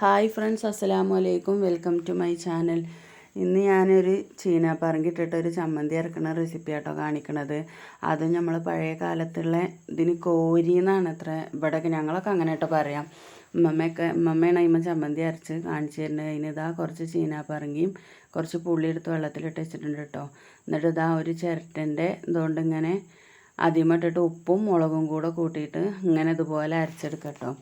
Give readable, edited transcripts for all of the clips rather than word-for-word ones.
Hi friends, അസ്സലാമു അലൈക്കും. Welcome to my channel. ഇന്ന് ഞാനൊരു ചീനാപ്പറങ്കി ഇട്ടിട്ടൊരു ചമ്മന്തി ഇറക്കുന്ന റെസിപ്പി ആട്ടോ കാണിക്കണത്. അതും നമ്മൾ പഴയ കാലത്തുള്ള ഇതിന് കോരി എന്നാണ് അത്ര ഇവിടെയൊക്കെ ഞങ്ങളൊക്കെ അങ്ങനെ കേട്ടോ പറയാം. ഉമ്മമ്മയാണ് അതിമ്മ ചമ്മന്തി അരച്ച് കാണിച്ചു തരുന്നത്. അതിനിതാ കുറച്ച് ചീനാപ്പറങ്കിയും കുറച്ച് പുളി എടുത്ത് വെള്ളത്തിലിട്ട് വെച്ചിട്ടുണ്ട് കേട്ടോ. എന്നിട്ട് ഇതാ ഒരു ചിരട്ടൻ്റെ ഇതുകൊണ്ട് ഇങ്ങനെ അതിമട്ടിട്ട് ഉപ്പും മുളകും കൂടെ കൂട്ടിയിട്ട് ഇങ്ങനെ ഇതുപോലെ അരച്ചെടുക്കട്ടോ.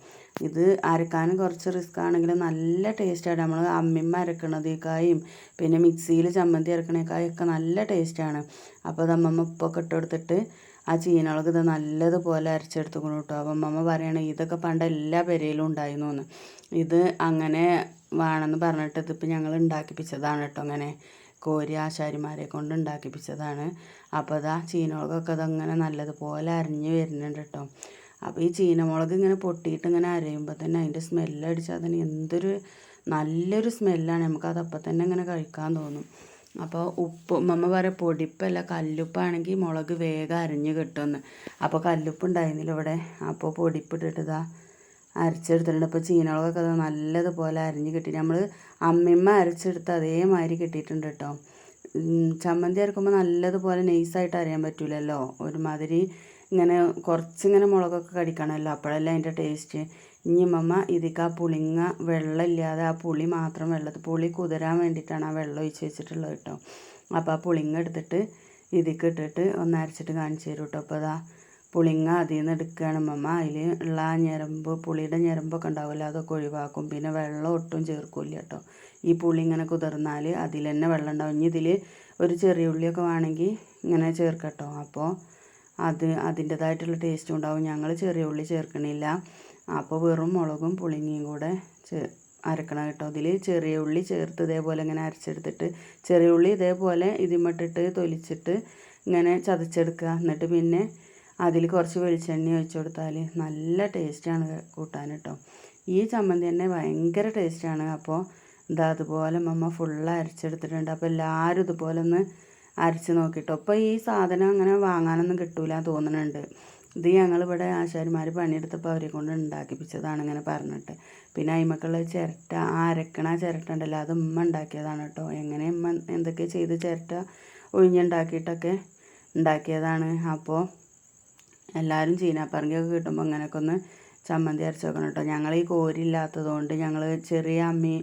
ഇത് അരക്കാനും കുറച്ച് റിസ്ക് ആണെങ്കിലും നല്ല ടേസ്റ്റാണ്. നമ്മൾ അമ്മിമ്മ അരക്കണതേക്കായും പിന്നെ മിക്സിയിൽ ചമ്മന്തി അരക്കണേക്കായും ഒക്കെ നല്ല ടേസ്റ്റാണ്. അപ്പോൾ അത് അമ്മമ്മ ഉപ്പൊക്കെ ഇട്ട് കൊടുത്തിട്ട് ആ ചീനമുളക് ഇത് നല്ലതുപോലെ അരച്ചെടുത്തുക്കണം കേട്ടോ. അപ്പം അമ്മമ്മ പറയണേ ഇതൊക്കെ പണ്ട് എല്ലാ പെരയിലും ഉണ്ടായിരുന്നു എന്ന്. ഇത് അങ്ങനെ വേണമെന്ന് പറഞ്ഞിട്ട് ഇതിപ്പോൾ ഞങ്ങൾ ഉണ്ടാക്കിപ്പിച്ചതാണ് കേട്ടോ. അങ്ങനെ കോരി ആശാരിമാരെ കൊണ്ട് ഉണ്ടാക്കിപ്പിച്ചതാണ്. അപ്പോൾ അതാ ചീനമുളകൊക്കെ അതങ്ങനെ നല്ലതുപോലെ അരിഞ്ഞ് വരുന്നുണ്ട് കേട്ടോ. അപ്പോൾ ഈ ചീനമുളക് ഇങ്ങനെ പൊട്ടിയിട്ട് ഇങ്ങനെ അരയുമ്പോൾ തന്നെ അതിൻ്റെ സ്മെല്ലടിച്ചാൽ തന്നെ എന്തൊരു നല്ലൊരു സ്മെല്ലാണ്. നമുക്കത് അപ്പം തന്നെ ഇങ്ങനെ കഴിക്കാൻ തോന്നും. അപ്പോൾ ഉപ്പ് മമ്മ പറയാം പൊടിപ്പല്ല കല്ലുപ്പാണെങ്കിൽ മുളക് വേഗം അരിഞ്ഞ് കിട്ടുമെന്ന്. അപ്പോൾ കല്ലുപ്പ് ഉണ്ടായിരുന്നില്ല ഇവിടെ. അപ്പോൾ പൊടിപ്പിട്ടിട്ട് ഇതാ അരച്ചെടുത്തിട്ടുണ്ട്. അപ്പോൾ ചീനമുളകൊക്കെ അത് നല്ലതുപോലെ അരിഞ്ഞ് കിട്ടി. നമ്മൾ അമ്മിമ്മ അരച്ചെടുത്ത് അതേമാതിരി കിട്ടിയിട്ടുണ്ട് കേട്ടോ. ചമ്മന്തി അരക്കുമ്പോൾ നല്ലതുപോലെ നൈസായിട്ട് അരയാൻ പറ്റില്ലല്ലോ. ഒരുമാതിരി ഇങ്ങനെ കുറച്ചിങ്ങനെ മുളകൊക്കെ കടിക്കണമല്ലോ, അപ്പോഴല്ലേ അതിൻ്റെ ടേസ്റ്റ്. ഇനി മമ്മ ഇതിക്ക് ആ പുളിങ്ങ വെള്ളമില്ലാതെ ആ പുളി മാത്രം പുളി കുതിരാൻ വേണ്ടിയിട്ടാണ് ആ വെള്ളം ഒഴിച്ച് വെച്ചിട്ടുള്ളത് കേട്ടോ. അപ്പോൾ ആ പുളിങ്ങ എടുത്തിട്ട് ഇതിക്ക് ഇട്ടിട്ട് ഒന്ന് അരച്ചിട്ട് കാണിച്ചു തരും കേട്ടോ. അപ്പോൾ അതാ പുളിങ്ങ അതിൽ നിന്ന് എടുക്കുകയാണ് മമ്മ. അതിൽ ഉള്ള ആ ഞരമ്പ് പുളിയുടെ ഞരമ്പൊക്കെ ഉണ്ടാവില്ല, അതൊക്കെ ഒഴിവാക്കും. പിന്നെ വെള്ളം ഒട്ടും ചേർക്കില്ല കേട്ടോ. ഈ പുളി ഇങ്ങനെ കുതിർന്നാൽ അതിൽ തന്നെ വെള്ളം ഉണ്ടാവും. ഇനി ഇതിൽ ഒരു ചെറിയ ഉള്ളിയൊക്കെ വേണമെങ്കിൽ ഇങ്ങനെ ചേർക്കട്ടോ. അപ്പോൾ അതിൻ്റേതായിട്ടുള്ള ടേസ്റ്റും ഉണ്ടാവും. ഞങ്ങൾ ചെറിയ ഉള്ളി ചേർക്കണില്ല. അപ്പോൾ വെറും മുളകും പുളിങ്ങയും കൂടെ അരക്കണം കേട്ടോ. ഇതിൽ ചെറിയ ഉള്ളി ചേർത്ത് ഇതേപോലെ ഇങ്ങനെ അരച്ചെടുത്തിട്ട് ചെറിയ ഉള്ളി ഇതേപോലെ ഇതിമിട്ടിട്ട് തൊലിച്ചിട്ട് ഇങ്ങനെ ചതച്ചെടുക്കുക. എന്നിട്ട് പിന്നെ അതിൽ കുറച്ച് വെളിച്ചെണ്ണ ഒഴിച്ച് കൊടുത്താൽ നല്ല ടേസ്റ്റാണ് കൂട്ടാൻ കേട്ടോ. ഈ ചമ്മന്തി തന്നെ ഭയങ്കര ടേസ്റ്റാണ്. അപ്പോൾ ഇതാ അതുപോലെ മമ്മ ഫുള്ള് അരച്ചെടുത്തിട്ടുണ്ട്. അപ്പോൾ എല്ലാവരും ഇതുപോലെ ഒന്ന് അരച്ച് നോക്കിയിട്ടോ. അപ്പോൾ ഈ സാധനം അങ്ങനെ വാങ്ങാനൊന്നും കിട്ടൂല തോന്നുന്നുണ്ട്. ഇത് ഞങ്ങളിവിടെ ആശാരിമാർ പണിയെടുത്തപ്പോൾ അവരെ കൊണ്ട് ഉണ്ടാക്കിപ്പിച്ചതാണ് ഇങ്ങനെ പറഞ്ഞിട്ട്. പിന്നെ അതിമക്കുള്ള ചിരട്ട അരക്കണ ചിരട്ട ഉണ്ടല്ലോ, അത് ഉമ്മ ഉണ്ടാക്കിയതാണ് കേട്ടോ. എങ്ങനെ ഉമ്മ എന്തൊക്കെ ചെയ്ത് ചിരട്ട ഒഴിഞ്ഞുണ്ടാക്കിയിട്ടൊക്കെ ഉണ്ടാക്കിയതാണ്. അപ്പോൾ എല്ലാവരും ചീനാപ്പറങ്കിയൊക്കെ കിട്ടുമ്പോൾ അങ്ങനെയൊക്കെ ഒന്ന് ചമ്മന്തി അരച്ച് വെക്കണം കേട്ടോ. ഞങ്ങൾ ഈ കോരില്ലാത്തതുകൊണ്ട് ഞങ്ങൾ ചെറിയ അമ്മി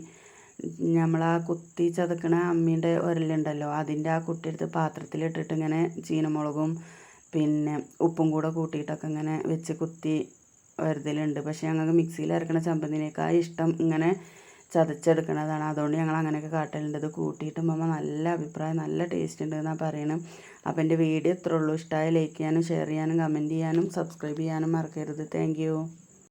നമ്മളാ കുത്തി ചതക്കണ അമ്മീൻ്റെ ഉരലുണ്ടല്ലോ, അതിൻ്റെ ആ കുട്ടിയെടുത്ത് പാത്രത്തിലിട്ടിട്ട് ഇങ്ങനെ ചീനമുളകും പിന്നെ ഉപ്പും കൂടെ കൂട്ടിയിട്ടൊക്കെ ഇങ്ങനെ വെച്ച് കുത്തി വരുതലുണ്ട്. പക്ഷേ ഞങ്ങൾക്ക് മിക്സിയിൽ അരക്കണ ചമ്മന്തിനേക്കാൾ ഇഷ്ടം ഇങ്ങനെ ചതച്ചെടുക്കണതാണ്. അതുകൊണ്ട് ഞങ്ങൾ അങ്ങനെയൊക്കെ കാട്ടലുണ്ട്. ഇത് കൂട്ടിയിട്ട് മമ്മ നല്ല അഭിപ്രായം, നല്ല ടേസ്റ്റ് ഉണ്ട് എന്നാണ് പറയണം. അപ്പോൾ എൻ്റെ വീഡിയോ ഇത്രേ ഉള്ളൂ. ഇഷ്ടമായ ലൈക്ക് ചെയ്യാനും ഷെയർ ചെയ്യാനും കമൻറ്റ് ചെയ്യാനും സബ്സ്ക്രൈബ് ചെയ്യാനും മറക്കരുത്. Thank you.